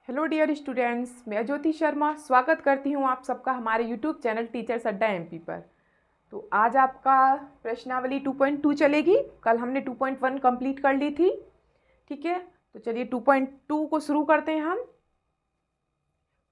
Hello dear students, मैं ज्योति शर्मा स्वागत करती हूँ आप सबका हमारे यूट्यूब चैनल टीचर्स अड्डा एमपी पर। तो आज आपका प्रश्नावली 2.2 चलेगी। कल हमने 2.1 कंप्लीट कर ली थी। ठीक है, तो चलिए 2.2 को शुरू करते हैं हम।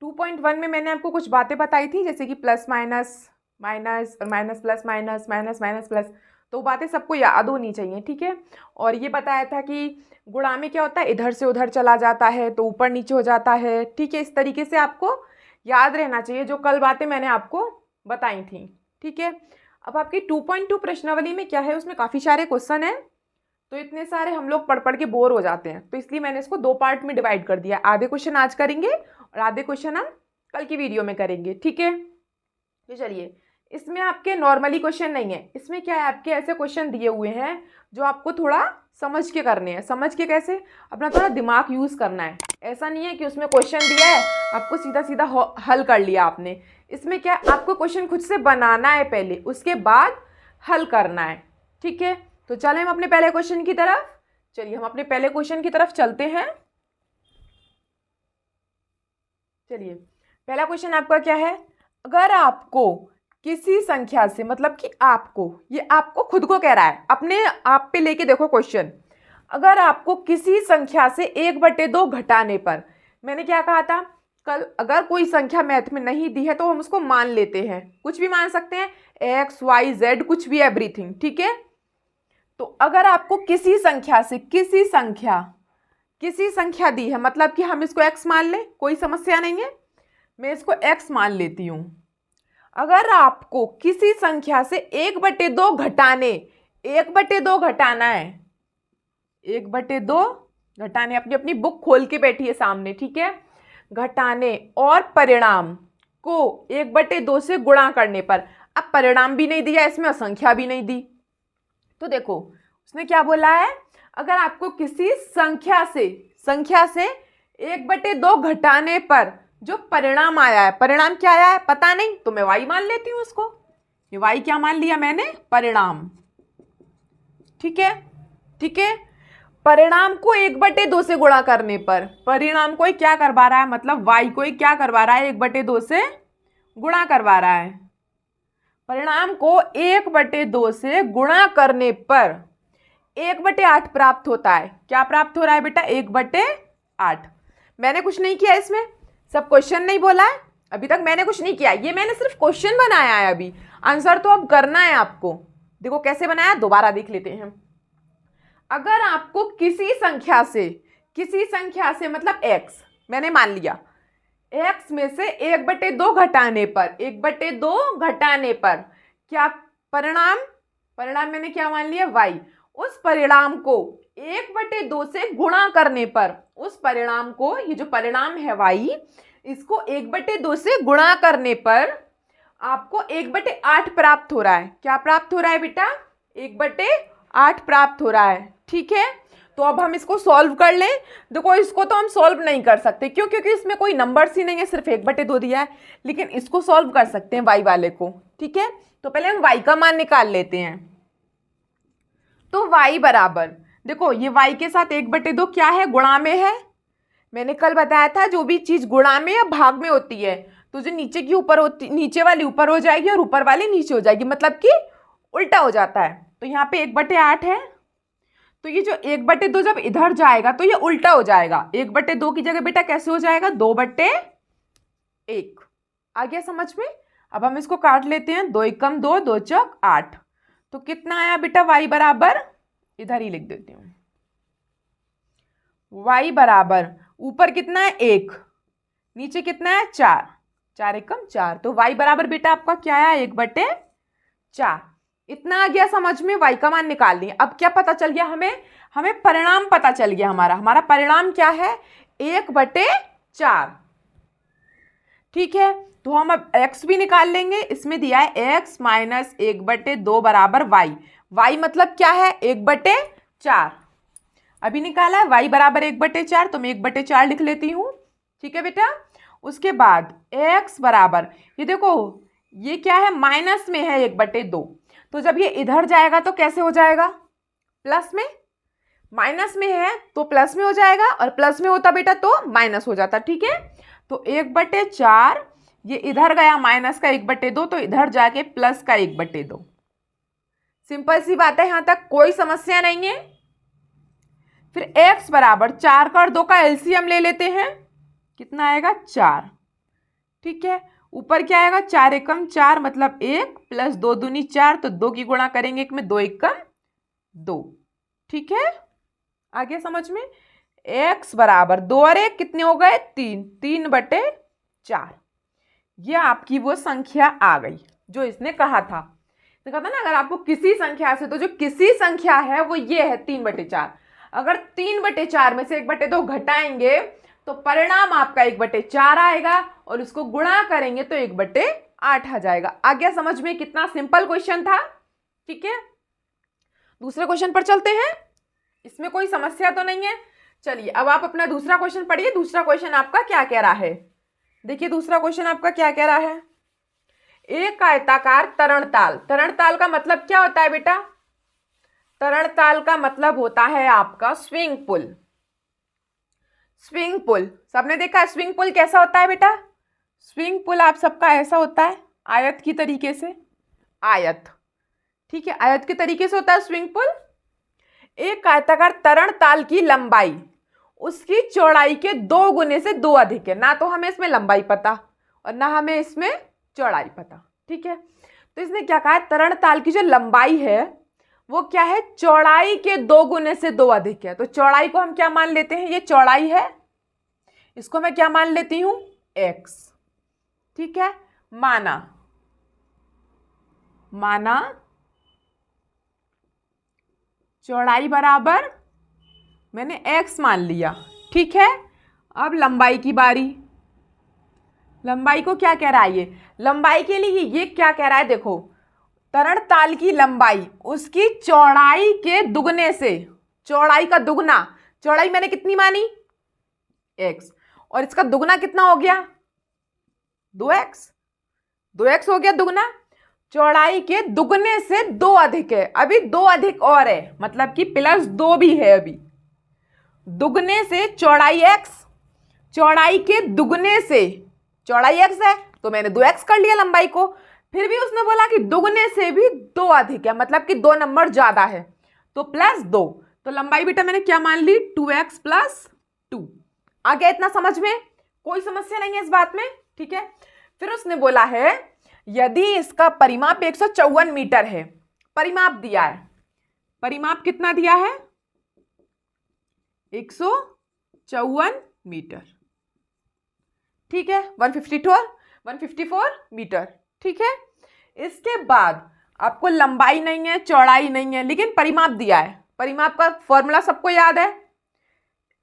2.1 में मैंने आपको कुछ बातें बताई थी, जैसे कि plus minus, minus minus plus minus, minus minus plus. तो बातें सबको याद होनी चाहिए। ठीक है, और ये बताया था कि गुणा में क्या होता है, इधर से उधर चला जाता है तो ऊपर नीचे हो जाता है। ठीक है, इस तरीके से आपको याद रहना चाहिए जो कल बातें मैंने आपको बताई थी। ठीक है, अब आपकी 2.2 प्रश्नावली में क्या है, उसमें काफ़ी सारे क्वेश्चन हैं। तो इतने सारे हम लोग पढ़ पढ़ के बोर हो जाते हैं, तो इसलिए मैंने इसको 2 पार्ट में डिवाइड कर दिया। आधे क्वेश्चन आज करेंगे और आधे क्वेश्चन हम कल की वीडियो में करेंगे। ठीक है, तो चलिए, इसमें आपके नॉर्मली क्वेश्चन नहीं है। इसमें क्या है, आपके ऐसे क्वेश्चन दिए हुए हैं जो आपको थोड़ा समझ के करने हैं। समझ के कैसे, अपना थोड़ा दिमाग यूज़ करना है। ऐसा नहीं है कि उसमें क्वेश्चन दिया है आपको सीधा सीधा हल कर लिया आपने। इसमें क्या है, आपको क्वेश्चन खुद से बनाना है पहले, उसके बाद हल करना है। ठीक है, तो चलें हम अपने पहले क्वेश्चन की तरफ। चलिए हम अपने पहले क्वेश्चन की तरफ चलते हैं। चलिए, पहला क्वेश्चन आपका क्या है, अगर आपको किसी संख्या से, मतलब कि आपको, ये आपको खुद को कह रहा है, अपने आप पे लेके देखो क्वेश्चन। अगर आपको किसी संख्या से 1/2 घटाने पर, मैंने क्या कहा था कल, अगर कोई संख्या मैथ में नहीं दी है तो हम उसको मान लेते हैं। कुछ भी मान सकते हैं, एक्स वाई जेड, कुछ भी, एवरीथिंग। ठीक है, तो अगर आपको किसी संख्या से किसी संख्या दी है, मतलब कि हम इसको एक्स मान लें, कोई समस्या नहीं है, मैं इसको एक्स मान लेती हूं। अगर आपको किसी संख्या से 1/2 घटाने, 1/2 घटाना है, 1/2 घटाने, अपनी अपनी बुक खोल के बैठिए सामने। ठीक है, घटाने और परिणाम को 1/2 से गुणा करने पर, अब परिणाम भी नहीं दिया इसमें और संख्या भी नहीं दी, तो देखो उसने क्या बोला है, अगर आपको किसी संख्या से 1/2 घटाने पर जो परिणाम आया है, परिणाम क्या आया है पता नहीं, तो मैं y मान लेती हूँ उसको। ये y क्या मान लिया मैंने, परिणाम। ठीक है, ठीक है, परिणाम को 1/2 से गुणा करने पर, परिणाम को क्या करवा रहा है, मतलब y को क्या करवा रहा है, 1/2 से गुणा करवा रहा है। परिणाम को 1/2 से गुणा करने पर 1/8 प्राप्त होता है। क्या प्राप्त हो रहा है बेटा, 1/8। मैंने कुछ नहीं किया इसमें, सब क्वेश्चन नहीं बोला है अभी तक, मैंने कुछ नहीं किया, ये मैंने सिर्फ क्वेश्चन बनाया है। अभी आंसर तो अब करना है आपको। देखो कैसे बनाया, दोबारा देख लेते हैं। अगर आपको किसी संख्या से मतलब x मैंने मान लिया, x में से 1/2 घटाने पर, 1/2 घटाने पर क्या परिणाम मैंने क्या मान लिया, y। उस परिणाम को 1/2 से गुणा करने पर, उस परिणाम को, ये जो परिणाम है y, इसको 1/2 से गुणा करने पर आपको 1/8 प्राप्त हो रहा है। क्या प्राप्त हो रहा है बेटा, 1/8 प्राप्त हो रहा है। ठीक है, तो अब हम इसको सॉल्व कर लें। देखो इसको तो हम सॉल्व नहीं कर सकते, क्यों, क्योंकि इसमें कोई नंबर्स ही नहीं है, सिर्फ 1/2 दिया है, लेकिन इसको सॉल्व कर सकते हैं y वाले को। ठीक है, तो पहले हम y का मान निकाल लेते हैं। तो y बराबर, देखो ये y के साथ 1/2 क्या है, गुणा में है। मैंने कल बताया था जो भी चीज गुणा में या भाग में होती है, तो जो नीचे की ऊपर होती, नीचे वाली ऊपर हो जाएगी और ऊपर वाली नीचे हो जाएगी, मतलब कि उल्टा हो जाता है। तो यहाँ पे 1/8 है, तो ये जो 1/2 जब इधर जाएगा तो ये उल्टा हो जाएगा। 1/2 की जगह बेटा कैसे हो जाएगा, 2/1। आ गया समझ में। अब हम इसको काट लेते हैं, 2 एकम 2, 2 चौक 8। तो कितना आया बेटा, y बराबर, इधर ही लिख देती हूँ, y बराबर, ऊपर कितना है 1, नीचे कितना है 4, 4 एकम 4, तो y बराबर बेटा आपका क्या आया, 1/4। इतना आ गया समझ में, y का मान निकाल लिया। अब क्या पता चल गया हमें परिणाम पता चल गया। हमारा परिणाम क्या है, 1/4। ठीक है, तो हम अब x भी निकाल लेंगे। इसमें दिया है x माइनस 1/2 बराबर y मतलब क्या है, 1/4। अभी निकाला है y बराबर 1/4, तो मैं 1/4 लिख लेती हूँ। ठीक है बेटा, उसके बाद x बराबर, ये देखो ये क्या है, माइनस में है 1/2, तो जब ये इधर जाएगा तो कैसे हो जाएगा, प्लस में। माइनस में है तो प्लस में हो जाएगा, और प्लस में होता बेटा तो माइनस हो जाता। ठीक है, तो 1/4 ये इधर गया माइनस का 1/2, तो इधर जाके प्लस का 1/2। सिंपल सी बात है, यहां तक कोई समस्या नहीं है। फिर x बराबर 4 का और 2 का एलसीएम ले लेते हैं, कितना आएगा 4। ठीक है, ऊपर क्या आएगा 4 एकम 4 मतलब 1 प्लस 2 दूनी 4, तो 2 की गुणा करेंगे 1 में, 2 एकम 2। ठीक है, आगे समझ में। x बराबर 2 और 1 कितने हो गए 3, 3/4। ये आपकी वो संख्या आ गई जो इसने कहा था। तो कहता ना, अगर आपको किसी संख्या से, तो जो किसी संख्या है वो ये है 3/4। अगर 3/4 में से 1/2 घटाएंगे तो परिणाम आपका 1/4 आएगा, और उसको गुणा करेंगे तो 1/8 आ जाएगा। आ गया समझ में? कितना सिंपल क्वेश्चन था। ठीक है, दूसरे क्वेश्चन पर चलते हैं। इसमें कोई समस्या तो नहीं है। चलिए अब आप अपना दूसरा क्वेश्चन पढ़िए। दूसरा क्वेश्चन आपका क्या कह रहा है, देखिए दूसरा क्वेश्चन आपका क्या कह रहा है। एक आयताकार तरणताल, तरणताल का मतलब क्या होता है बेटा? तरणताल का मतलब होता है आपका स्विंग पुल। स्विंग पुल सबने देखा है, स्विंग पुल कैसा होता है बेटा? स्विंग पुल आप सबका ऐसा होता है, आयत की तरीके से, आयत। ठीक है, आयत के तरीके से होता है स्विंग पुल। एक आयताकार तरणताल की लंबाई उसकी चौड़ाई के 2 गुने से 2 अधिक है। ना तो हमें इसमें लंबाई पता और ना हमें इसमें चौड़ाई पता। ठीक है, तो इसने क्या कहा, तरणताल की जो लंबाई है वो क्या है, चौड़ाई के 2 गुने से 2 अधिक है। तो चौड़ाई को हम क्या मान लेते हैं, ये चौड़ाई है, इसको मैं क्या मान लेती हूं, x। ठीक है, माना चौड़ाई बराबर मैंने x मान लिया। ठीक है, अब लंबाई की बारी। लंबाई को क्या कह रहा है, ये लंबाई के लिए ये क्या कह रहा है, देखो तरणताल की लंबाई उसकी चौड़ाई के दुगने से, चौड़ाई का दुगना, चौड़ाई मैंने कितनी मानी x, और इसका दुगना कितना हो गया 2x, 2x हो गया दुगना। चौड़ाई के दुगने से 2 अधिक है, अभी 2 अधिक और है, मतलब कि +2 भी है। अभी दुगने से चौड़ाई x, चौड़ाई के दुगने से, चौड़ाई x है तो मैंने 2x कर लिया लंबाई को। फिर भी उसने बोला कि दुगने से भी 2 अधिक है, मतलब कि 2 नंबर ज्यादा है, तो +2। तो लंबाई बेटा मैंने क्या मान ली, 2x + 2। आ गया इतना समझ में? कोई समस्या नहीं है इस बात में। ठीक है, फिर उसने बोला है यदि इसका परिमाप 154 मीटर है, परिमाप दिया है, परिमाप कितना दिया है 154 मीटर। ठीक है, 154 मीटर। ठीक है, इसके बाद आपको लंबाई नहीं है, चौड़ाई नहीं है, लेकिन परिमाप दिया है। परिमाप का फॉर्मूला सबको याद है,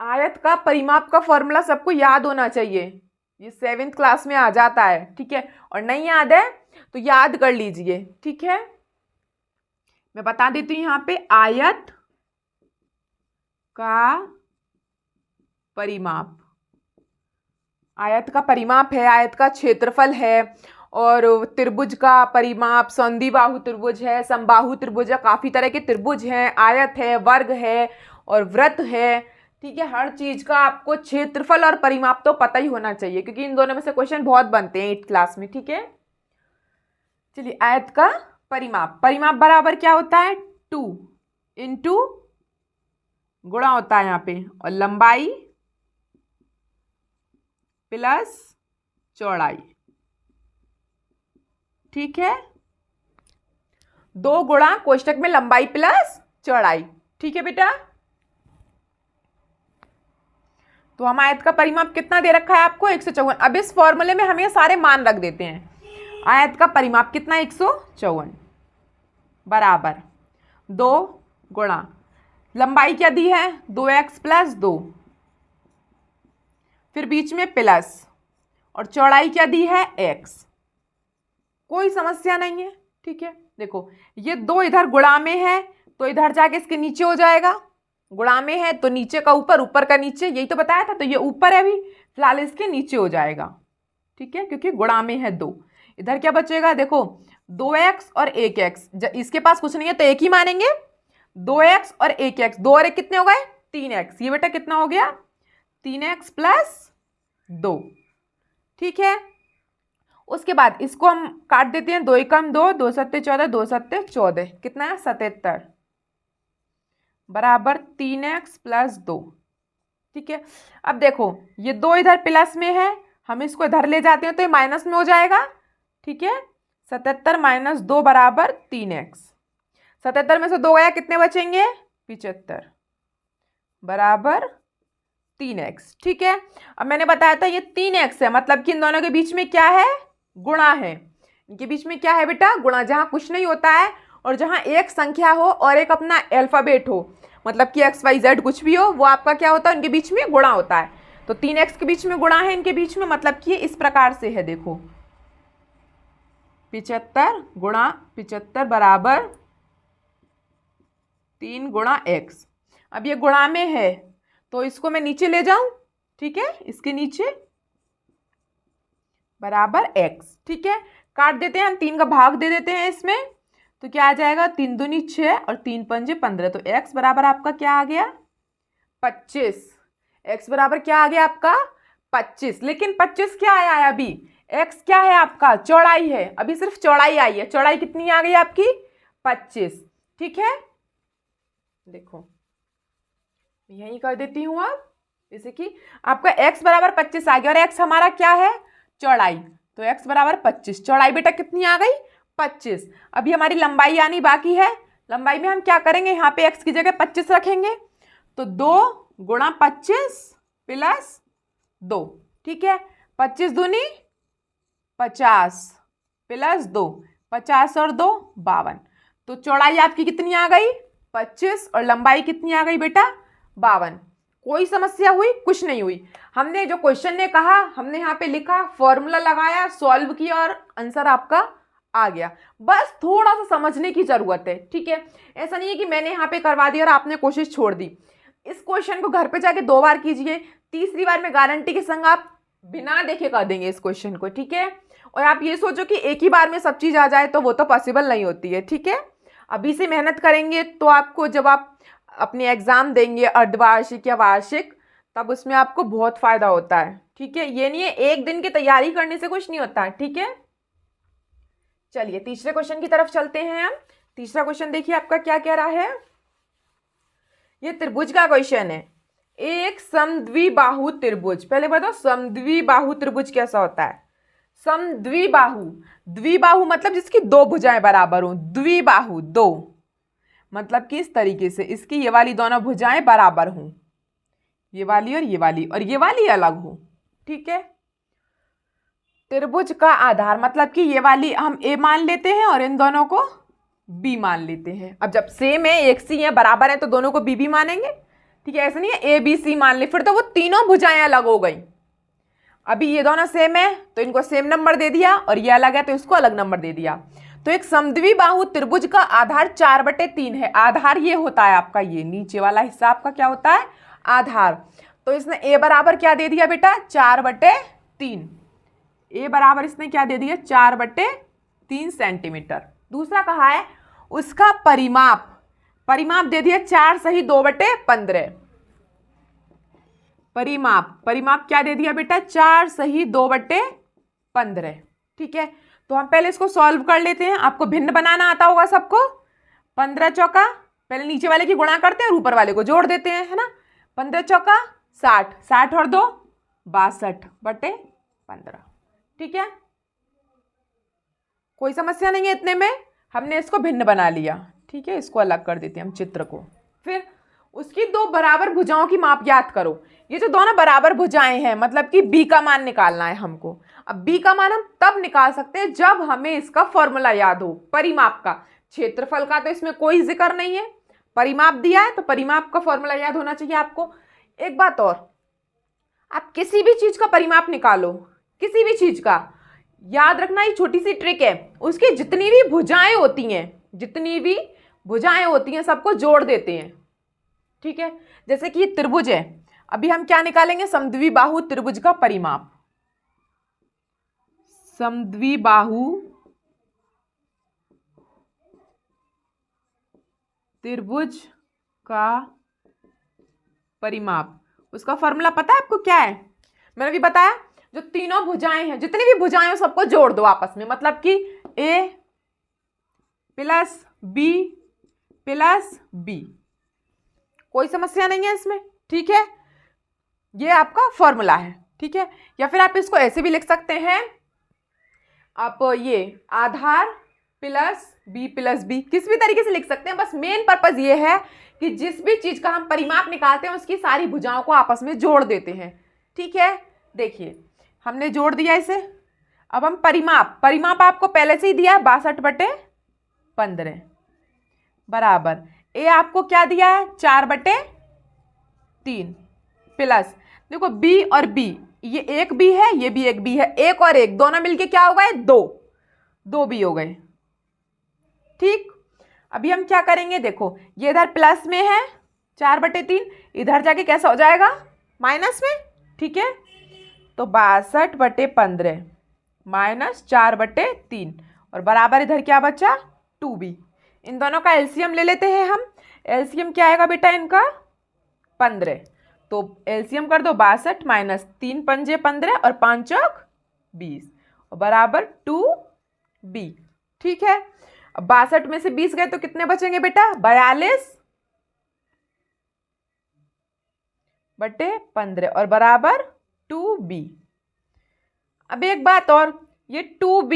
आयत का परिमाप का फॉर्मूला सबको याद होना चाहिए, ये 7th क्लास में आ जाता है। ठीक है, और नहीं याद है तो याद कर लीजिए। ठीक है, मैं बता देती हूं, यहाँ पे आयत का परिमाप, आयत का परिमाप है, आयत का क्षेत्रफल है, और त्रिभुज का परिमाप, संधिबाहु त्रिभुज है, समबाहु त्रिभुज है, काफी तरह के त्रिभुज हैं, आयत है, वर्ग है और वृत्त है। ठीक है, हर चीज का आपको क्षेत्रफल और परिमाप तो पता ही होना चाहिए, क्योंकि इन दोनों में से क्वेश्चन बहुत बनते हैं 8th क्लास में। ठीक है, चलिए आयत का परिमाप, परिमाप बराबर क्या होता है 2 × गुणा होता है यहाँ पे, और लंबाई प्लस चौड़ाई। ठीक है, 2 गुणा कोष्टक में लंबाई प्लस चौड़ाई। ठीक है बेटा, तो हम आयत का परिमाप कितना दे रखा है आपको 154। अब इस फॉर्मूले में हम ये सारे मान रख देते हैं। आयत का परिमाप कितना 154 बराबर 2 गुणा लंबाई क्या दी है 2x + 2, फिर बीच में प्लस, और चौड़ाई क्या दी है x। कोई समस्या नहीं है। ठीक है, देखो ये 2 इधर गुणा में है तो इधर जाके इसके नीचे हो जाएगा, गुणा में है तो नीचे का ऊपर, ऊपर का नीचे, यही तो बताया था। तो ये ऊपर है, अभी फिलहाल इसके नीचे हो जाएगा। ठीक है, क्योंकि गुणा में है 2। इधर क्या बचेगा, देखो 2x और 1x, इसके पास कुछ नहीं है तो 1 ही मानेंगे, 2x और 1x, 2 और 1 कितने हो गए 3x। ये बेटा कितना हो गया 3x प्लस 2। ठीक है, उसके बाद इसको हम काट देते हैं, 2 एकम 2, 2 सत्ते 14, 2 सत्ते 14, कितना है 77 बराबर 3x प्लस 2। ठीक है, अब देखो ये 2 इधर प्लस में है, हम इसको इधर ले जाते हैं तो ये माइनस में हो जाएगा। ठीक है, 77 माइनस 2 बराबर 3x। 77 में से 2 गया, कितने बचेंगे 75 बराबर 3x। ठीक है, अब मैंने बताया था ये 3x है, मतलब कि इन दोनों के बीच में क्या है गुणा है। इनके बीच में क्या है बेटा गुणा, जहां कुछ नहीं होता है और जहां एक संख्या हो और एक अपना अल्फाबेट हो, मतलब कि एक्स वाई जेड कुछ भी हो, वो आपका क्या होता है उनके बीच में गुणा होता है। तो 3x के बीच में गुणा है इनके बीच में, मतलब कि इस प्रकार से है, देखो 75 गुणा 75 बराबर 3 गुणा x। अब ये गुणा में है तो इसको मैं नीचे ले जाऊं, ठीक है, इसके नीचे बराबर x। ठीक है, काट देते हैं हम, 3 का भाग दे देते हैं इसमें, तो क्या आ जाएगा 3 दूनी 6 और 3 पंजे 15, तो x बराबर आपका क्या आ गया 25। x बराबर क्या आ गया आपका 25। लेकिन 25 क्या आया है अभी, x क्या है आपका चौड़ाई है, अभी सिर्फ चौड़ाई आई है। चौड़ाई कितनी आ गई आपकी 25। ठीक है, देखो यही कर देती हूं अब, जैसे कि आपका x बराबर 25 आ गया और x हमारा क्या है चौड़ाई, तो x बराबर 25। चौड़ाई बेटा कितनी आ गई 25। अभी हमारी लंबाई आनी बाकी है। लंबाई में हम क्या करेंगे, यहाँ पे x की जगह 25 रखेंगे, तो 2 गुणा 25 प्लस 2। ठीक है, 25 दूनी 50 प्लस 2, 50 और 2 52। तो चौड़ाई आपकी कितनी आ गई 25 और लंबाई कितनी आ गई बेटा 52। कोई समस्या हुई, कुछ नहीं हुई। हमने जो क्वेश्चन ने कहा हमने यहाँ पे लिखा, फॉर्मूला लगाया, सॉल्व किया और आंसर आपका आ गया। बस थोड़ा सा समझने की जरूरत है। ठीक है, ऐसा नहीं है कि मैंने यहाँ पे करवा दिया और आपने कोशिश छोड़ दी। इस क्वेश्चन को घर पे जाके 2 बार कीजिए, तीसरी बार में गारंटी के संग आप बिना देखे कर देंगे इस क्वेश्चन को। ठीक है, और आप ये सोचो कि एक ही बार में सब चीज आ जाए, तो वो तो पॉसिबल नहीं होती है। ठीक है, अभी से मेहनत करेंगे तो आपको जब आप अपने एग्जाम देंगे अर्धवार्षिक या वार्षिक, तब उसमें आपको बहुत फायदा होता है। ठीक है, ये नहीं है एक दिन की तैयारी करने से कुछ नहीं होता है। ठीक है, चलिए तीसरे क्वेश्चन की तरफ चलते हैं हम। तीसरा क्वेश्चन देखिए आपका क्या कह रहा है, ये त्रिभुज का क्वेश्चन है। एक समद्विबाहु त्रिभुज, पहले बताओ समद्विबाहु त्रिभुज कैसा होता है। समद्विबाहु, द्विबाहु मतलब जिसकी 2 भुजाएं बराबर हो, द्विबाहु 2 मतलब कि इस तरीके से इसकी ये वाली दोनों भुजाएं बराबर हों, ये वाली और ये वाली, और ये वाली अलग हो। ठीक है, त्रिभुज का आधार मतलब कि ये वाली हम a मान लेते हैं और इन दोनों को b मान लेते हैं। अब जब सेम है एक सी है बराबर है तो दोनों को b मानेंगे। ठीक है, ऐसा नहीं है a b c मान ले फिर तो वो तीनों भुजाएं अलग हो गई। अभी ये दोनों सेम है तो इनको सेम नंबर दे दिया और ये अलग है तो इसको अलग नंबर दे दिया। तो एक समद्विबाहु त्रिभुज का आधार 4/3 है। आधार ये होता है आपका, ये नीचे वाला हिस्सा आपका क्या होता है आधार। तो इसने a बराबर क्या दे दिया बेटा 4/3। a बराबर इसने क्या दे दिया 4/3 सेंटीमीटर। दूसरा कहा है उसका परिमाप, परिमाप दे दिया 4 सही 2/15। परिमाप क्या दे दिया बेटा 4 सही 2/15। ठीक है, तो हम पहले इसको सॉल्व कर लेते हैं। आपको भिन्न बनाना आता होगा सबको। 15 चौका, पहले नीचे वाले की गुणा करते हैं और ऊपर वाले को जोड़ देते हैं, है ना। 15 चौका 60, 60 और 2 62/15। ठीक है, कोई समस्या नहीं है इतने में, हमने इसको भिन्न बना लिया। ठीक है, इसको अलग कर देते हैं हम चित्र को। फिर उसकी 2 बराबर भुजाओं की माप याद करो। ये जो दोनों बराबर भुजाएं हैं मतलब कि b का मान निकालना है हमको। अब b का मान हम तब निकाल सकते हैं जब हमें इसका फॉर्मूला याद हो, परिमाप का। क्षेत्रफल का तो इसमें कोई जिक्र नहीं है, परिमाप दिया है तो परिमाप का फॉर्मूला याद होना चाहिए आपको। एक बात और, आप किसी भी चीज का परिमाप निकालो, किसी भी चीज का, याद रखना ये छोटी सी ट्रिक है, उसकी जितनी भी भुजाएं होती हैं, जितनी भी भुजाएं होती हैं सबको जोड़ देते हैं। ठीक है, जैसे कि ये त्रिभुज है, अभी हम क्या निकालेंगे समद्विबाहु त्रिभुज का परिमाप। समद्विबाहु त्रिभुज का परिमाप, उसका फॉर्मूला पता है आपको क्या है? मैंने भी बताया, जो तीनों भुजाएं हैं, जितनी भी भुजाएं हैं सबको जोड़ दो आपस में, मतलब कि ए प्लस बी प्लस बी, कोई समस्या नहीं है इसमें, ठीक है। ये आपका फॉर्मूला है, ठीक है। या फिर आप इसको ऐसे भी लिख सकते हैं, आप ये आधार प्लस बी किस भी तरीके से लिख सकते हैं। बस मेन पर्पस ये है कि जिस भी चीज का हम परिमाप निकालते हैं उसकी सारी भुजाओं को आपस में जोड़ देते हैं, ठीक है। देखिए हमने जोड़ दिया इसे, अब हम परिमाप आपको पहले से ही दिया है 62/15 बराबर ए आपको क्या दिया है 4/3 प्लस, देखो बी और बी, ये एक बी है, ये भी एक बी है, एक और एक दोनों मिलके क्या हो गए 2 बी हो गए, ठीक। अभी हम क्या करेंगे, देखो ये इधर प्लस में है 4/3, इधर जाके कैसा हो जाएगा माइनस में, ठीक है। तो 62/15 माइनस 4/3 और बराबर इधर क्या बचा 2b। इन दोनों का एलसीएम ले लेते हैं हम। एलसीएम क्या आएगा बेटा इनका 15, तो एलसीएम कर दो 62 माइनस 3 पंजे 15 और 5 चौक 20 और बराबर 2b, ठीक है। अब 62 में से 20 गए तो कितने बचेंगे बेटा 42/15 और बराबर 2b। अब एक बात और, ये 2b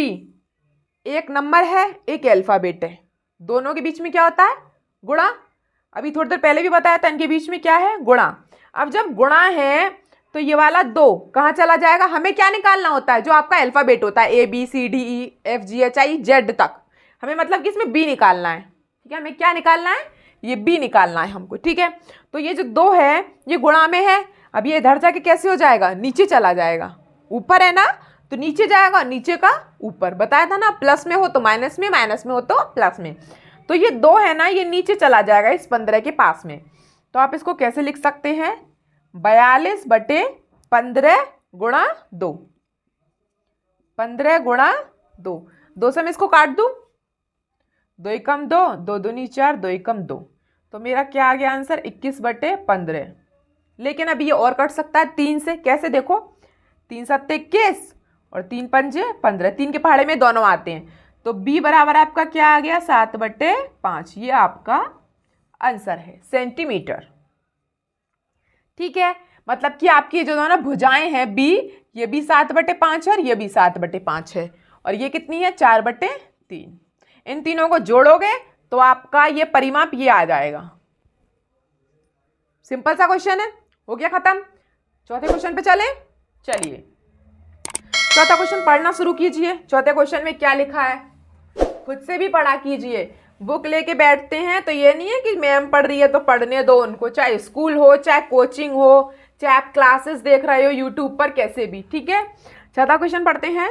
एक नंबर है एक अल्फाबेट है, दोनों के बीच में क्या होता है गुणा। अभी थोड़ी देर पहले भी बताया था इनके बीच में क्या है गुणा। अब जब गुणा है तो ये वाला 2 कहाँ चला जाएगा, हमें क्या निकालना होता है जो आपका अल्फाबेट होता है ABCDEFGHIZ तक, हमें मतलब कि इसमें b निकालना है, ठीक है। हमें क्या निकालना है, ये b निकालना है हमको, ठीक है। तो ये जो 2 है ये गुणा में है, अब ये इधर जाके कैसे हो जाएगा नीचे चला जाएगा, ऊपर है ना तो नीचे जाएगा, नीचे का ऊपर, बताया था ना प्लस में हो तो माइनस में, माइनस में हो तो प्लस में। तो ये 2 है ना ये नीचे चला जाएगा इस 15 के पास में, तो आप इसको कैसे लिख सकते हैं 42/15 गुणा 2, 15 गुणा 2, 2 से मैं इसको काट दूं, 2 एकम 2, 2 दूनी 4, 2 एकम 2, तो मेरा क्या आ गया आंसर 21/15। लेकिन अब ये और कट सकता है 3 से, कैसे देखो 3 7 21 और 3 पंजे 15, 3 के पहाड़े में दोनों आते हैं, तो b बराबर आपका क्या आ गया 7/5, ये आपका आंसर है सेंटीमीटर, ठीक है। मतलब कि आपकी जो दोनों भुजाएं हैं b, ये भी 7/5 है और ये भी 7/5 है और ये कितनी है 4/3। इन तीनों को जोड़ोगे तो आपका ये परिमाप ये आ जाएगा। सिंपल सा क्वेश्चन है, हो गया खत्म। चौथे क्वेश्चन पे चले, चलिए चौथा क्वेश्चन पढ़ना शुरू कीजिए। चौथे क्वेश्चन में क्या लिखा है खुद से भी पढ़ा कीजिए। बुक लेके बैठते हैं तो ये नहीं है कि मैम पढ़ रही है तो पढ़ने दो उनको, चाहे स्कूल हो चाहे कोचिंग हो चाहे आप क्लासेस देख रहे हो यूट्यूब पर, कैसे भी, ठीक है। चौथा क्वेश्चन पढ़ते हैं।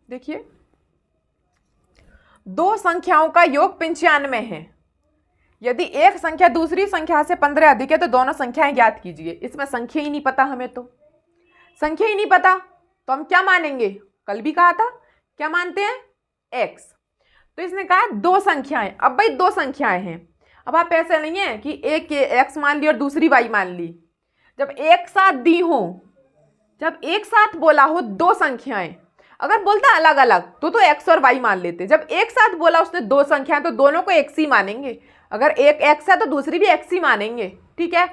देखिए 2 संख्याओं का योग 95 है, यदि एक संख्या दूसरी संख्या से 15 अधिक है तो दोनों संख्याएं ज्ञात कीजिए। इसमें संख्या ही नहीं पता हमें, तो संख्या ही नहीं पता तो हम क्या मानेंगे, कल भी कहा था क्या मानते हैं x। तो इसने कहा 2 संख्याएं, अब भाई 2 संख्याएं हैं, अब आप ऐसे नहीं है कि एक x मान ली और दूसरी y मान ली, जब एक साथ दी हो, जब एक साथ बोला हो 2 संख्याएं, अगर बोलता अलग अलग तो x और y मान लेते, जब एक साथ बोला उसने 2 संख्याएं तो दोनों को x ही मानेंगे, अगर एक x है तो दूसरी भी x ही मानेंगे, ठीक है।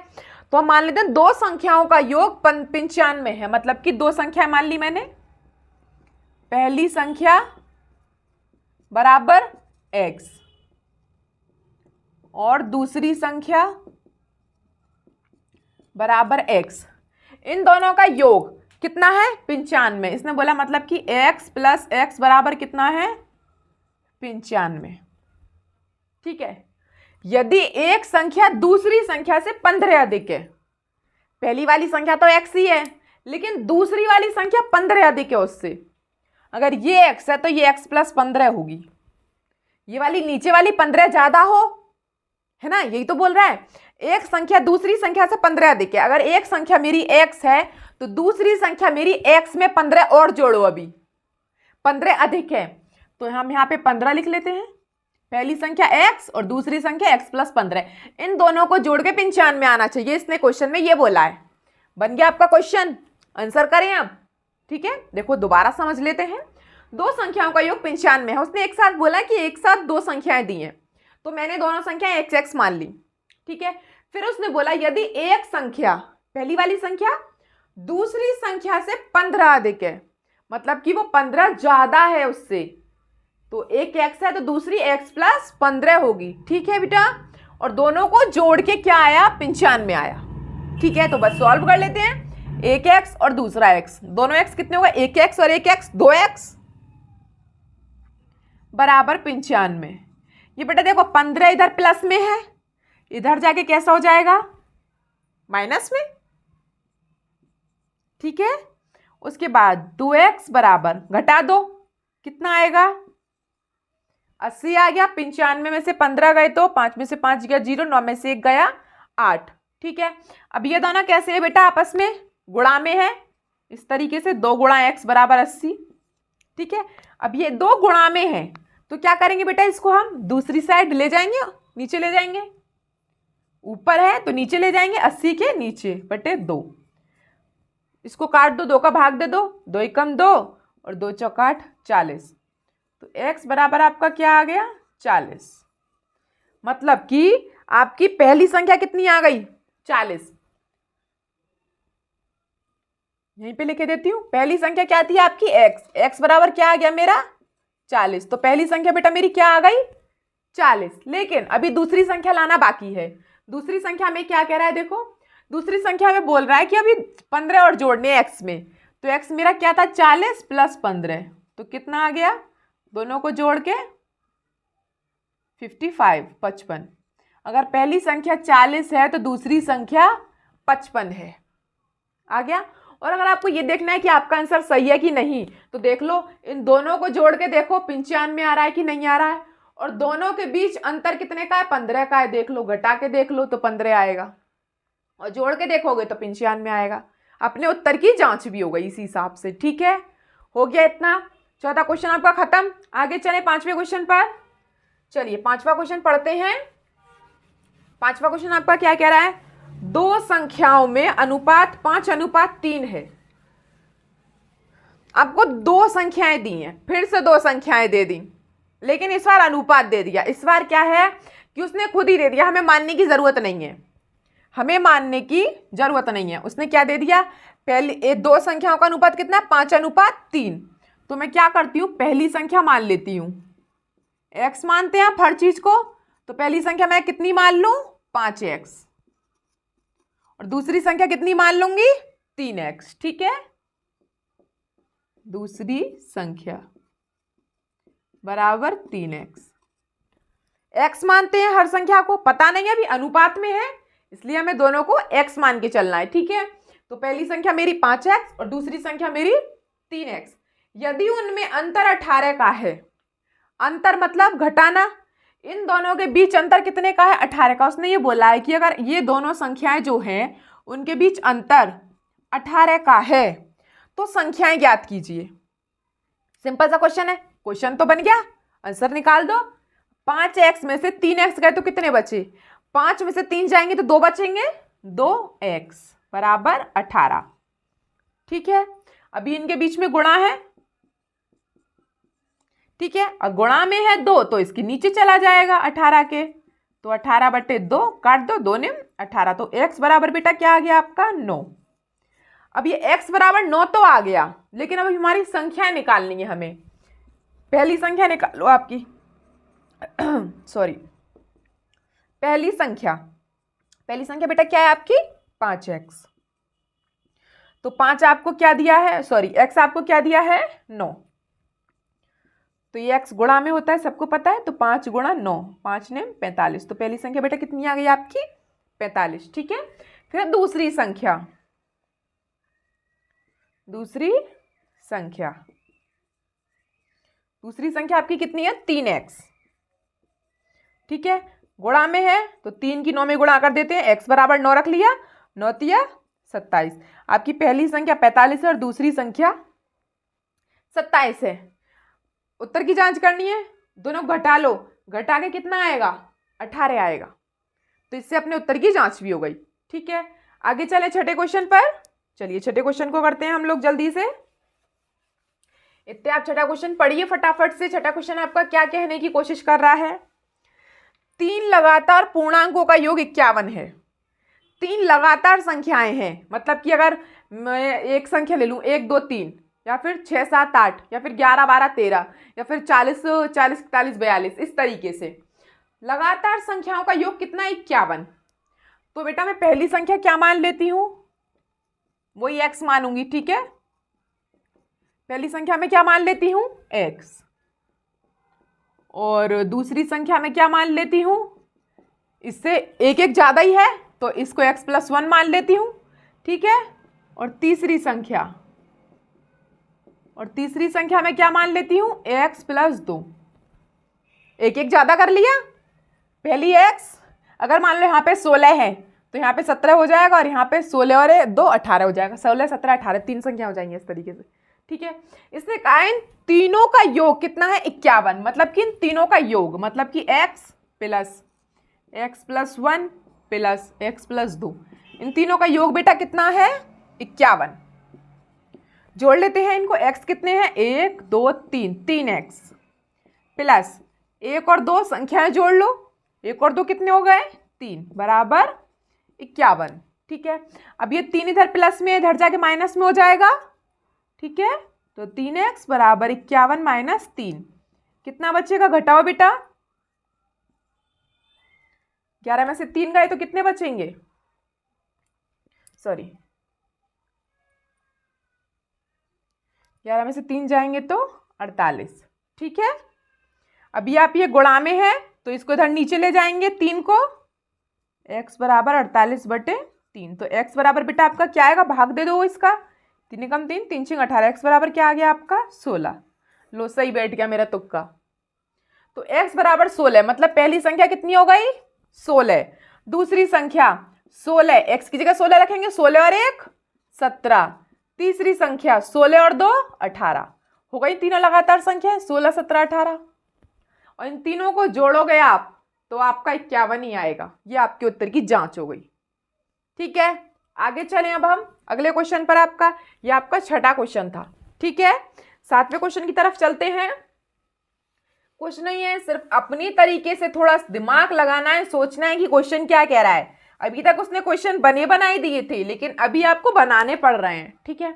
तो हम मान लेते हैं 2 संख्याओं का योग 95 है, मतलब कि 2 संख्या मान ली मैंने, पहली संख्या बराबर x और दूसरी संख्या बराबर x, इन दोनों का योग कितना है 95। इसने बोला मतलब कि x प्लस x बराबर कितना है 95, ठीक है। यदि एक संख्या दूसरी संख्या से 15 अधिक है, पहली वाली संख्या तो x ही है लेकिन दूसरी वाली संख्या 15 अधिक है उससे, अगर ये x है तो ये x प्लस 15 होगी, ये वाली नीचे वाली 15 ज्यादा हो, है ना, यही तो बोल रहा है। एक संख्या दूसरी संख्या से 15 अधिक है, अगर एक संख्या मेरी x है तो दूसरी संख्या मेरी x में 15 और जोड़ो, अभी 15 अधिक है तो हम यहाँ पे 15 लिख लेते हैं, पहली संख्या x और दूसरी संख्या x + 15, इन दोनों को जोड़ के 95 आना चाहिए, इसने क्वेश्चन में ये बोला है। बन गया आपका क्वेश्चन, आंसर करें आप। ठीक है, देखो दोबारा समझ लेते हैं। दो संख्याओं का योग 95 है, उसने एक साथ बोला कि एक साथ दो संख्याएं दी हैं, तो मैंने दोनों संख्याएं x मान ली। ठीक है, फिर उसने बोला यदि एक संख्या, पहली वाली संख्या दूसरी संख्या से 15 अधिक है, मतलब कि वो 15 ज्यादा है उससे, तो एक x है तो दूसरी x + 15 होगी। ठीक है बेटा, और दोनों को जोड़ के क्या आया, 95 आया। ठीक है, तो बस सॉल्व कर लेते हैं। एक x और दूसरा x, दोनों x कितने होगा, एक x और एक x 2x बराबर 95। ये बेटा देखो 15 इधर प्लस में है, इधर जाके कैसा हो जाएगा, माइनस में। ठीक है, उसके बाद 2x बराबर घटा दो, कितना आएगा, 80 आ गया। 95 में से 15 गए तो 5 में से 5 गया 0, 9 में से 1 गया 8। ठीक है, अब ये दोनों कैसे है बेटा, आपस में गुणा में है, इस तरीके से 2 × x बराबर 80। ठीक है, अब ये 2 गुणा में है तो क्या करेंगे बेटा, इसको हम दूसरी साइड ले जाएंगे, नीचे ले जाएंगे, ऊपर है तो नीचे ले जाएंगे, 80 के नीचे बटे 2। इसको काट दो, 2 का भाग दे दो, 2 एकम 2 और 2 चौका 8 40। तो x बराबर आपका क्या आ गया, 40। मतलब कि आपकी पहली संख्या कितनी आ गई, 40। यहीं पे लिखे देती हूं, पहली संख्या क्या थी आपकी x बराबर क्या आ गया मेरा 40। तो पहली संख्या बेटा मेरी क्या आ गई 40। लेकिन अभी दूसरी संख्या लाना बाकी है। दूसरी संख्या में क्या कह रहा है, देखो दूसरी संख्या में बोल रहा है कि अभी 15 और जोड़ने x में, तो x मेरा क्या था 40 + 15, तो कितना आ गया, दोनों को जोड़ के 55। अगर पहली संख्या 40 है तो दूसरी संख्या 55 है, आ गया। और अगर आपको ये देखना है कि आपका आंसर सही है कि नहीं, तो देख लो, इन दोनों को जोड़ के देखो 95 आ रहा है कि नहीं आ रहा है, और दोनों के बीच अंतर कितने का है, 15 का है। देख लो, घटा के देख लो तो 15 आएगा, और जोड़ के देखोगे तो 95 आएगा। अपने उत्तर की जांच भी हो गई इसी हिसाब से। ठीक है, हो गया इतना। चौथा क्वेश्चन आपका खत्म। आगे चले 5वें क्वेश्चन पर। चलिए 5वां क्वेश्चन पढ़ते हैं। 5वां क्वेश्चन आपका क्या कह रहा है, दो संख्याओं में अनुपात 5:3 है। आपको दो संख्याएं दी हैं, फिर से दो संख्याएं दे दी, लेकिन इस बार अनुपात दे दिया। इस बार क्या है कि उसने खुद ही दे दिया, हमें मानने की जरूरत नहीं है, हमें मानने की जरूरत नहीं है। उसने क्या दे दिया, पहले दो संख्याओं का अनुपात कितना है 5:3। तो मैं क्या करती हूँ, पहली संख्या मान लेती हूँ, x मानते हैं आप हर चीज को, तो पहली संख्या मैं कितनी मान लूं 5x, और दूसरी संख्या कितनी मान लूंगी 3x। ठीक है, दूसरी संख्या बराबर 3x। x मानते हैं हर संख्या को, पता नहीं अभी अनुपात में है, इसलिए हमें दोनों को x मान के चलना है। ठीक है, तो पहली संख्या मेरी 5x और दूसरी संख्या मेरी 3x। यदि उनमें अंतर 18 का है, अंतर मतलब घटाना, इन दोनों के बीच अंतर कितने का है 18 का। उसने ये बोला है कि अगर ये दोनों संख्याएं जो हैं उनके बीच अंतर 18 का है तो संख्याएं ज्ञात कीजिए। सिंपल सा क्वेश्चन है, क्वेश्चन तो बन गया, आंसर निकाल दो। 5x में से 3x गए तो कितने बचे, 5 में से 3 जाएंगे तो 2 बचेंगे, 2x बराबर 18। ठीक है, अभी इनके बीच में गुणा है। ठीक है, और गुणा में है 2 तो इसके नीचे चला जाएगा 18 के, तो 18/2 काट दो, 2 ने 18, तो x बराबर बेटा क्या आ गया आपका 9। अब ये x बराबर 9 तो आ गया, लेकिन अब हमारी संख्या निकालनी है हमें। पहली संख्या निकालो आपकी सॉरी, पहली संख्या बेटा क्या है आपकी 5x। तो 5 आपको क्या दिया है, सॉरी x आपको क्या दिया है 9, तो ये x गुणा में होता है, सबको पता है। तो 5 × 9, 5 ने 45, तो पहली संख्या बेटा कितनी आ गई आपकी 45। ठीक है, फिर दूसरी संख्या आपकी कितनी है 3x। ठीक है, गुणा में है तो 3 की 9 में गुणा कर देते हैं, x बराबर 9 रख लिया, 9 तिया 27। आपकी पहली संख्या 45 है और दूसरी संख्या 27 है। उत्तर की जांच करनी है, दोनों घटा लो, घटा के कितना आएगा, 18 आएगा। तो इससे अपने उत्तर की जांच भी हो गई। ठीक है, आगे चले छठे क्वेश्चन पर। चलिए छठे क्वेश्चन को करते हैं हम लोग जल्दी से। इतने आप छठा क्वेश्चन पढ़िए फटाफट से। छठा क्वेश्चन आपका क्या कहने की कोशिश कर रहा है, 3 लगातार पूर्णांकों का योग 51 है। 3 लगातार संख्याएं हैं, मतलब कि अगर मैं एक संख्या ले लूं 1 2 3, या फिर 6 7 8, या फिर 11 12 13, या फिर 40 40 41 42, इस तरीके से लगातार संख्याओं का योग कितना, 51। तो बेटा मैं पहली संख्या क्या मान लेती हूं, वही x मानूंगी। ठीक है, पहली संख्या में क्या मान लेती हूं, x। और दूसरी संख्या में क्या मान लेती हूं, इससे एक एक ज्यादा ही है तो इसको x+1 मान लेती हूं। ठीक है, और तीसरी संख्या में क्या मान लेती हूं, x+2। एक एक ज्यादा कर लिया। पहली x, अगर मान लो यहाँ पे 16 है तो यहाँ पे 17 हो जाएगा, और यहाँ पे 16 और 2 18 हो जाएगा। 16 17 18 3 संख्या हो जाएंगी इस तरीके से। ठीक है, इसने कहा इन तीनों का योग कितना है, 51। मतलब कि इन तीनों का योग, मतलब कि x+1 प्लस x+2, इन तीनों का योग बेटा कितना है, 51। जोड़ लेते हैं इनको। x कितने हैं, 1 2 3, 3x प्लस 1 और 2 संख्याएं जोड़ लो, 1 और 2 कितने हो गए, 3 बराबर 51। ठीक है, अब ये 3 इधर प्लस में, इधर जाके माइनस में हो जाएगा। ठीक है, तो 3x बराबर 51 माइनस 3, कितना बचेगा, घटाओ बेटा। 11 में से 3 गए तो कितने बचेंगे, सॉरी 11 में से 3 जाएंगे तो 48। ठीक है, अभी आप ये गुणा में है तो इसको इधर नीचे ले जाएंगे 3 को, x बराबर 48/3। तो x बराबर बेटा आपका क्या आएगा, भाग दे दो इसका, 3 कम 3 3 6 18, x बराबर क्या आ गया आपका, 16। लो सही बैठ गया मेरा तुक्का। तो x बराबर 16, मतलब पहली संख्या कितनी हो गई, 16। दूसरी संख्या 16, x की जगह 16 रखेंगे, 16 और 1 17। तीसरी संख्या 16 और 2 18 हो गई। तीनों लगातार संख्या 16 17 18, और इन तीनों को जोड़ोगे आप तो आपका 51 ही आएगा। ये आपके उत्तर की जांच हो गई। ठीक है, आगे चलें अब हम अगले क्वेश्चन पर। ये आपका छठा क्वेश्चन था। ठीक है, 7वें क्वेश्चन की तरफ चलते हैं। कुछ नहीं है, सिर्फ अपनी तरीके से थोड़ा दिमाग लगाना है, सोचना है कि क्वेश्चन क्या कह रहा है। अभी तक उसने क्वेश्चन बनाए दिए थे, लेकिन अभी आपको बनाने पड़ रहे हैं। ठीक है,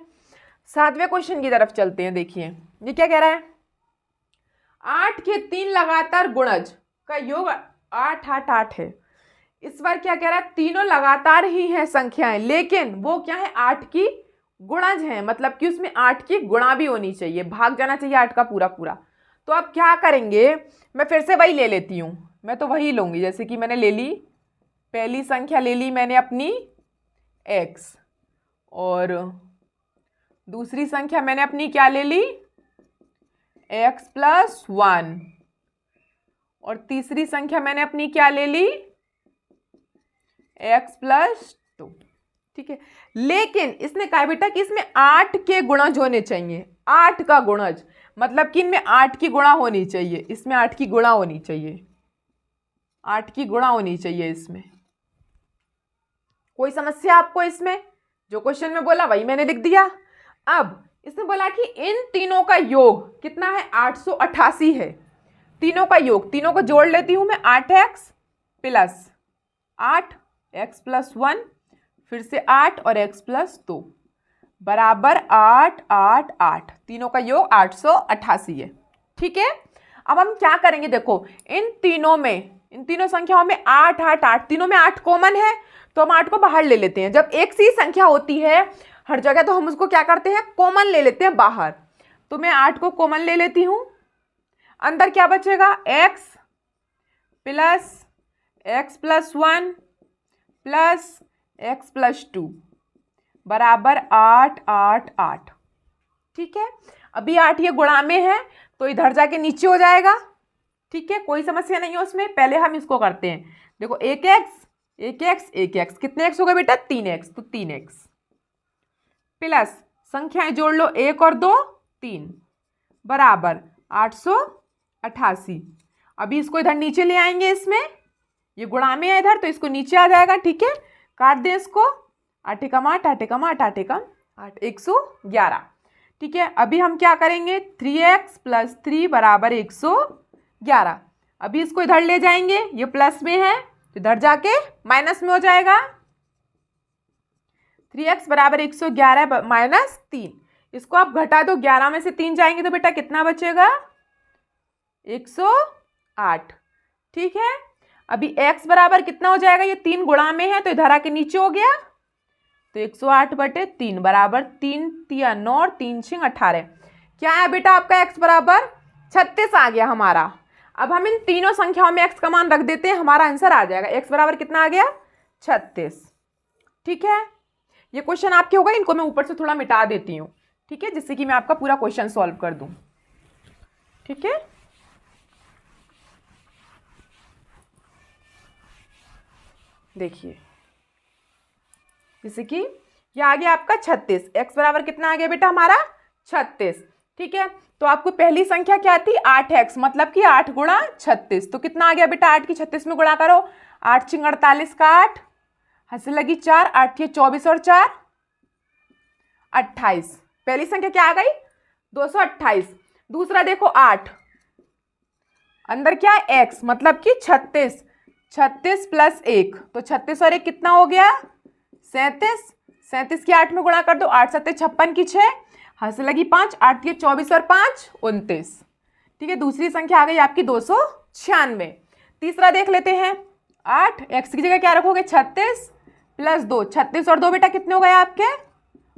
7वें क्वेश्चन की तरफ चलते हैं। देखिए ये क्या कह रहा है, 8 के 3 लगातार गुणज का योग 8 8 8 है। इस बार क्या कह रहा है, तीनों लगातार ही हैं संख्याएं, लेकिन वो क्या है, 8 की गुणज है, मतलब कि उसमें 8 की गुणा भी होनी चाहिए, भाग जाना चाहिए 8 का पूरा पूरा। तो अब क्या करेंगे, मैं फिर से वही ले लेती हूँ। मैं तो वही लूँगी, जैसे कि मैंने ले ली, पहली संख्या ले ली मैंने अपनी x, और दूसरी संख्या मैंने अपनी क्या ले ली, x+1, और तीसरी संख्या मैंने अपनी क्या ले ली, x+2। ठीक है, लेकिन इसने कहा बेटा कि इसमें 8 के गुणज होने चाहिए। 8 का गुणज मतलब कि इनमें 8 की गुणा होनी चाहिए, इसमें 8 की गुणा होनी चाहिए, 8 की गुणा होनी चाहिए इसमें। कोई समस्या आपको इसमें? जो क्वेश्चन में बोला वही मैंने लिख दिया। अब इसने बोला कि इन तीनों का योग कितना है, 888 है। तीनों का योग, तीनों को जोड़ लेती हूं मैं, 8x प्लस 8, x+1, फिर से 8 और x+2 बराबर 8 8 8। तीनों का योग 888 है। ठीक है, अब हम क्या करेंगे, देखो इन तीनों संख्याओं में 8 8 8, तीनों में 8 कॉमन है, तो हम 8 को बाहर ले लेते हैं। जब एक सी संख्या होती है हर जगह तो हम उसको क्या करते हैं, कॉमन ले लेते हैं बाहर। तो मैं 8 को कॉमन ले लेती हूं। अंदर क्या बचेगा, x plus x+1 plus x+2 बराबर 8 8 8। ठीक है, अभी 8 ये गुणा में है तो इधर जाके नीचे हो जाएगा। ठीक है, कोई समस्या नहीं है उसमें। पहले हम इसको करते हैं, देखो 1x कितने x हो गए बेटा, 3x, तो 3x प्लस संख्याएं जोड़ लो, 1 और 2 3 बराबर 888। अभी इसको इधर नीचे ले आएंगे, इसमें ये गुणा में है इधर तो इसको नीचे आ जाएगा। ठीक है, काट दें इसको। 8 एकम 8, 8 एकम 8, 8 एकम 8, 111। ठीक है, अभी हम क्या करेंगे, 3x + 3 = 111। अभी इसको इधर ले जाएंगे, ये प्लस में है तो इधर जाके माइनस में हो जाएगा। 3x = 111 - 3। इसको आप घटा दो, 11 में से 3 जाएंगे तो बेटा कितना बचेगा, 108। ठीक है, अभी x बराबर कितना हो जाएगा, ये 3 गुणा में है तो इधर आके नीचे हो गया, तो 108/3 बराबर 3 तिया 9 और 3 6 18। क्या है बेटा आपका x बराबर 36 आ गया हमारा। अब हम इन तीनों संख्याओं में x का मान रख देते हैं, हमारा आंसर आ जाएगा। x बराबर कितना आ गया, 36। ठीक है, ये क्वेश्चन आपके हो गए, इनको मैं ऊपर से थोड़ा मिटा देती हूँ। ठीक है, जिससे कि मैं आपका पूरा क्वेश्चन सॉल्व कर दूँ। ठीक है, देखिए जैसे कि ये आ गया आपका 36। x बराबर कितना आ गया बेटा हमारा, 36। ठीक है, तो आपको पहली संख्या क्या थी, 8x, मतलब कि 8 गुणा 36। तो कितना आ गया बेटा, 8 की 36 में गुणा करो, 8 × 48 का 8, हंसी लगी 4, 8 × 24 और 4 28। पहली संख्या क्या आ गई, 228। दूसरा देखो 8, अंदर क्या है x, मतलब कि 36, 36 + 1, तो 36 और 1 कितना हो गया, 37। 37 की 8 में गुणा कर दो, 8 × 7 = 56 की 6, हंस लगी 5, 8 × 24 और 5 29। ठीक है, दूसरी संख्या आ गई आपकी 296। तीसरा देख लेते हैं, 8, x की जगह क्या रखोगे, 36 + 2, 36 और 2 बेटा कितने हो गए आपके,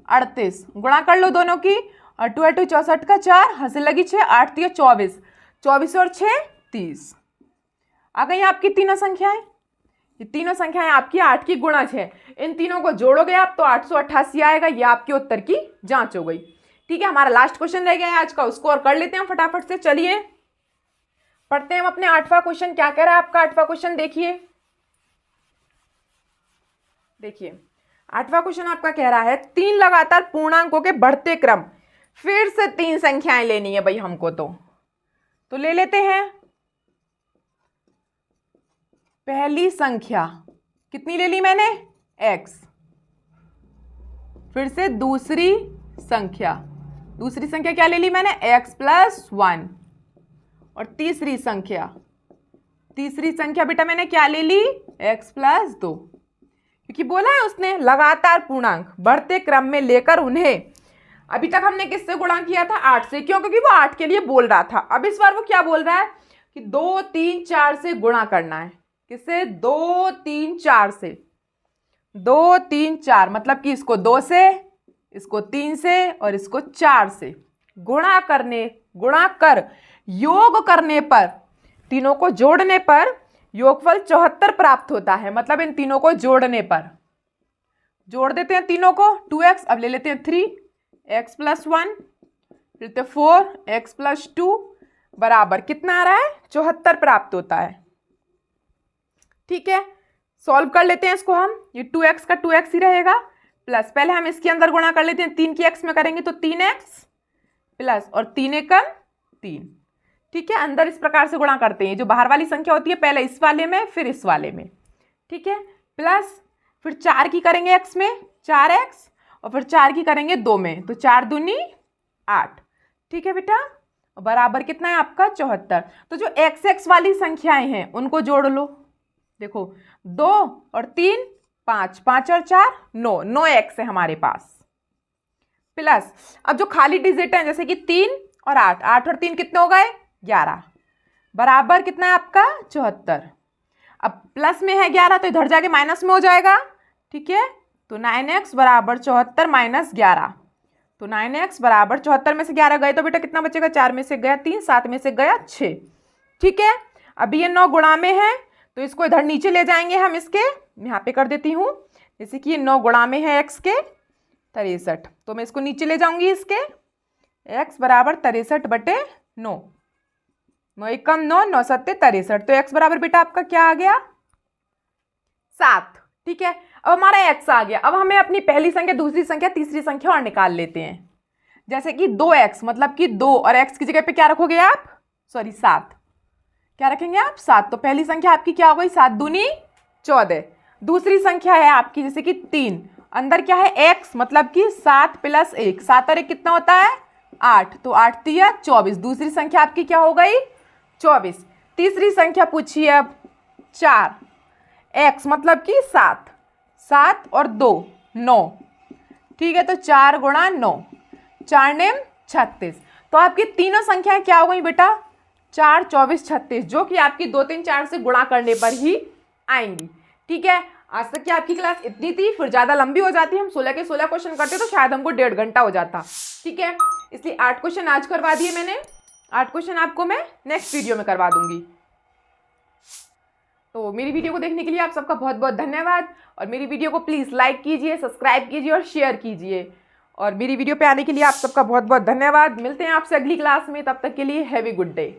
38। गुणा कर लो दोनों की, 2 × 2 = 64 का 4, हंस लगी 6, 8 × 24, 24 और 6 30। आ गई आपकी तीनों संख्याएं। ये तीनों संख्याएं आपकी 8 की गुणज है। इन तीनों को जोड़ोगे आप तो 888 आएगा। ये आपके उत्तर की जांच हो गई। ठीक है, हमारा लास्ट क्वेश्चन रह गया है आज का, उसको और कर लेते हैं फटाफट से। चलिए पढ़ते हैं हम अपने 8वां क्वेश्चन। क्या कह रहा है आपका 8वां क्वेश्चन, देखिए 8वां क्वेश्चन आपका कह रहा है 3 लगातार पूर्णांकों के बढ़ते क्रम। फिर से 3 संख्याएं लेनी है भाई हमको, तो ले लेते हैं। पहली संख्या कितनी ले ली मैंने, x। फिर से दूसरी संख्या क्या ले ली मैंने, x + 1। और तीसरी संख्या बेटा मैंने क्या ले ली, x + 2। क्योंकि बोला है उसने लगातार पूर्णांक बढ़ते क्रम में लेकर उन्हें, अभी तक हमने किससे गुणा किया था, 8 से। क्यों, क्योंकि वो 8 के लिए बोल रहा था। अब इस बार वो क्या बोल रहा है कि 2 3 4 से गुणा करना है। किससे, 2 3 4 से। 2 3 4 मतलब कि इसको 2 से, इसको 3 से और इसको 4 से गुणा कर योग करने पर, तीनों को जोड़ने पर योगफल 74 प्राप्त होता है। मतलब इन तीनों को जोड़ने पर, जोड़ देते हैं तीनों को, 2x, अब ले लेते हैं 3x + 1, फिर 4x + 2 बराबर कितना आ रहा है, 74 प्राप्त होता है। ठीक है, सॉल्व कर लेते हैं इसको हम। ये 2x का 2x ही रहेगा, प्लस पहले हम इसके अंदर गुणा कर लेते हैं, 3 की x में करेंगे तो 3x प्लस और 3 एकम 3। ठीक है, अंदर इस प्रकार से गुणा करते हैं। जो बाहर वाली संख्या होती है पहले इस वाले में फिर इस वाले में। ठीक है, प्लस फिर 4 की करेंगे x में 4x और फिर 4 की करेंगे 2 में, तो 4 दूनी 8। ठीक है बेटा, बराबर कितना है आपका 74। तो जो x वाली संख्याएं हैं उनको जोड़ लो। देखो 2 और 3 5, 5 और 4 9, 9x है हमारे पास। प्लस अब जो खाली डिजिट है जैसे कि 3 और 8, 8 और 3 कितने हो गए 11, बराबर कितना है आपका 74। अब प्लस में है 11 तो इधर जाके माइनस में हो जाएगा। ठीक है, तो 9x बराबर 74 - 11, तो 9x बराबर 74 में से 11 गए तो बेटा कितना बचेगा, 4 में से गया 3, 7 में से गया 6। ठीक है, अभी ये 9 गुणा में है तो इसको इधर नीचे ले जाएंगे हम, इसके यहाँ पे कर देती हूँ। जैसे कि ये 9 गुणा में है x के 63, तो मैं इसको नीचे ले जाऊंगी इसके, x बराबर 63/9, 9 एकम 9, 9 सत्ते 63, तो x बराबर बेटा आपका क्या आ गया 7। ठीक है, अब हमारा x आ गया। अब हमें अपनी पहली संख्या, दूसरी संख्या, तीसरी संख्या और निकाल लेते हैं। जैसे कि 2x मतलब कि 2 और x की जगह पे क्या रखोगे आप, सॉरी 7। क्या रखेंगे आप? 7। तो पहली संख्या आपकी क्या हो गई? 7 दूनी 14। दूसरी संख्या है आपकी जैसे कि 3, अंदर क्या है? x, मतलब कि 7 + 1, 7 और 1 कितना होता है? 8। तो 8 तिया 24। दूसरी संख्या आपकी क्या हो गई? 24। तीसरी संख्या पूछिए अब 4, x मतलब कि 7, 7 और 2 9। ठीक है, तो 4 × 9, 4 नेम 36। तो आपकी तीनों संख्याएं क्या हो गई बेटा? 4, 24, 36, जो कि आपकी 2, 3, 4 से गुणा करने पर ही आएंगी। ठीक है, आज तक की आपकी क्लास इतनी थी, फिर ज़्यादा लंबी हो जाती। हम 16 के 16 क्वेश्चन करते तो शायद हमको 1.5 घंटा हो जाता। ठीक है, इसलिए 8 क्वेश्चन आज करवा दिए मैंने। 8 क्वेश्चन आपको मैं नेक्स्ट वीडियो में करवा दूंगी। तो मेरी वीडियो को देखने के लिए आप सबका बहुत बहुत धन्यवाद। और मेरी वीडियो को प्लीज़ लाइक कीजिए, सब्सक्राइब कीजिए और शेयर कीजिए। और मेरी वीडियो पे आने के लिए आप सबका बहुत बहुत धन्यवाद। मिलते हैं आपसे अगली क्लास में, तब तक के लिए हैव ए गुड डे।